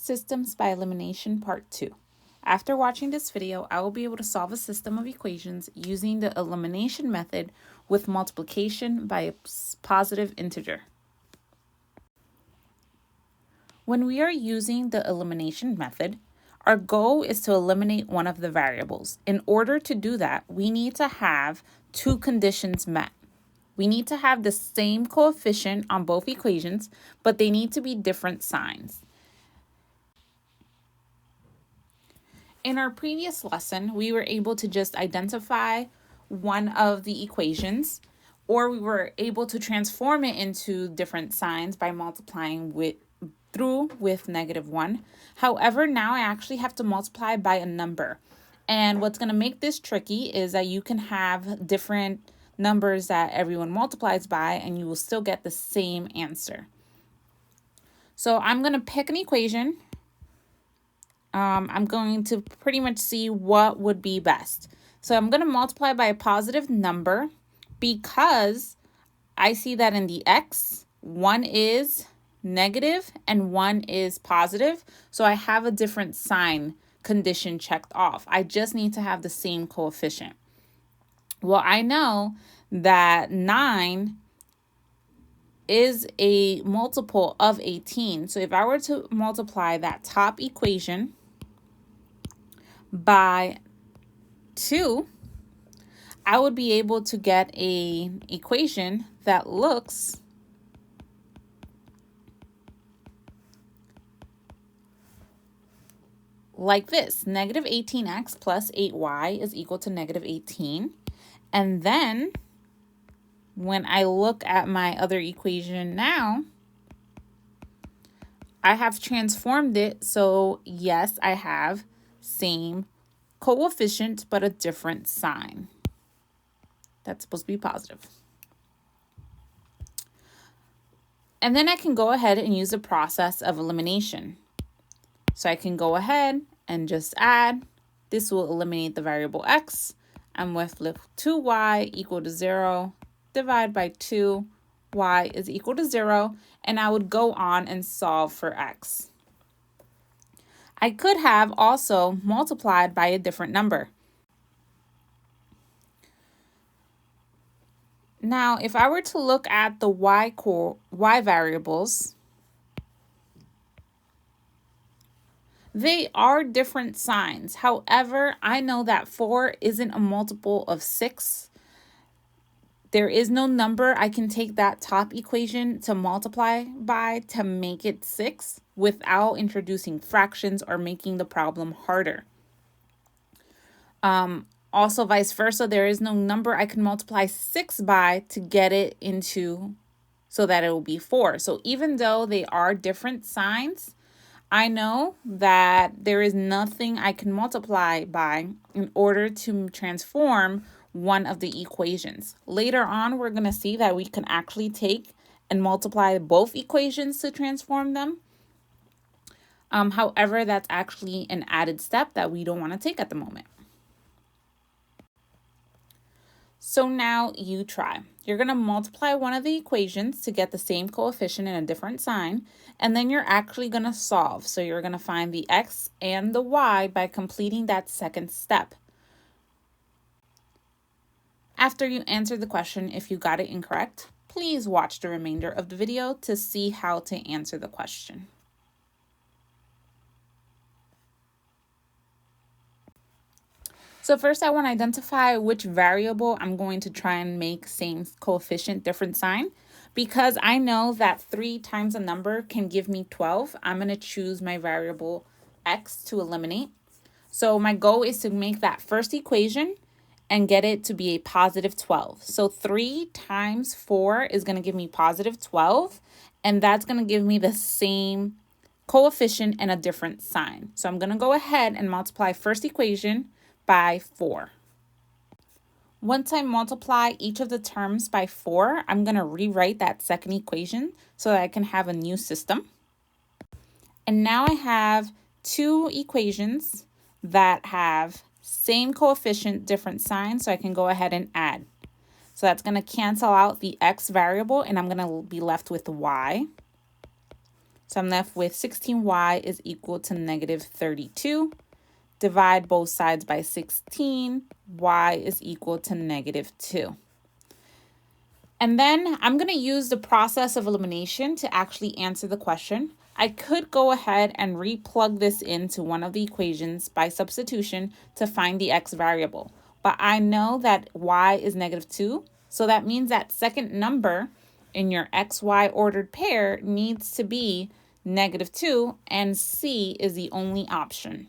Systems by Elimination Part 2. After watching this video, I will be able to solve a system of equations using the elimination method with multiplication by a positive integer. When we are using the elimination method, our goal is to eliminate one of the variables. In order to do that, we need to have two conditions met. We need to have the same coefficient on both equations, but they need to be different signs. In our previous lesson, we were able to just identify one of the equations, or we were able to transform it into different signs by multiplying through with -1. However, now I actually have to multiply by a number. And what's going to make this tricky is that you can have different numbers that everyone multiplies by, and you will still get the same answer. So I'm going to pick an equation. I'm going to pretty much see what would be best. So I'm going to multiply by a positive number because I see that in the x, one is negative and one is positive. So I have a different sign condition checked off. I just need to have the same coefficient. Well, I know that 9 is a multiple of 18. So if I were to multiply that top equation by 2, I would be able to get an equation that looks like this. -18x plus 8y is equal to -18. And then when I look at my other equation now, I have transformed it. So yes, I have same coefficient, but a different sign. That's supposed to be positive. And then I can go ahead and use the process of elimination. So I can go ahead and just add. This will eliminate the variable x. I'm left with 2y equal to 0. Divide by 2, y is equal to 0. And I would go on and solve for x. I could have also multiplied by a different number. Now, if I were to look at the y variables, they are different signs. However, I know that 4 isn't a multiple of 6. There is no number I can take that top equation to multiply by to make it 6 without introducing fractions or making the problem harder. Also, vice versa, there is no number I can multiply 6 by to get it into so that it will be 4. So even though they are different signs, I know that there is nothing I can multiply by in order to transform one of the equations. Later on, we're going to see that we can actually take and multiply both equations to transform them. However, that's actually an added step that we don't want to take at the moment. So now you try. You're going to multiply one of the equations to get the same coefficient in a different sign, and then you're actually going to solve. So you're going to find the x and the y by completing that second step. After you answer the question, if you got it incorrect, please watch the remainder of the video to see how to answer the question. So first I want to identify which variable I'm going to try and make same coefficient, different sign. Because I know that 3 times a number can give me 12, I'm going to choose my variable x to eliminate. So my goal is to make that first equation and get it to be a positive 12. So 3 times 4 is going to give me positive 12, and that's going to give me the same coefficient and a different sign. So I'm going to go ahead and multiply first equation by 4. Once I multiply each of the terms by 4, I'm going to rewrite that second equation so that I can have a new system. And now I have 2 equations that have same coefficient, different sign, so I can go ahead and add. So that's going to cancel out the x variable, and I'm going to be left with y. So I'm left with 16y is equal to negative 32. Divide both sides by 16. Y is equal to negative 2. And then I'm going to use the process of elimination to actually answer the question. I could go ahead and replug this into one of the equations by substitution to find the x variable. But I know that y is negative 2. So that means that second number in your xy ordered pair needs to be negative 2, and C is the only option.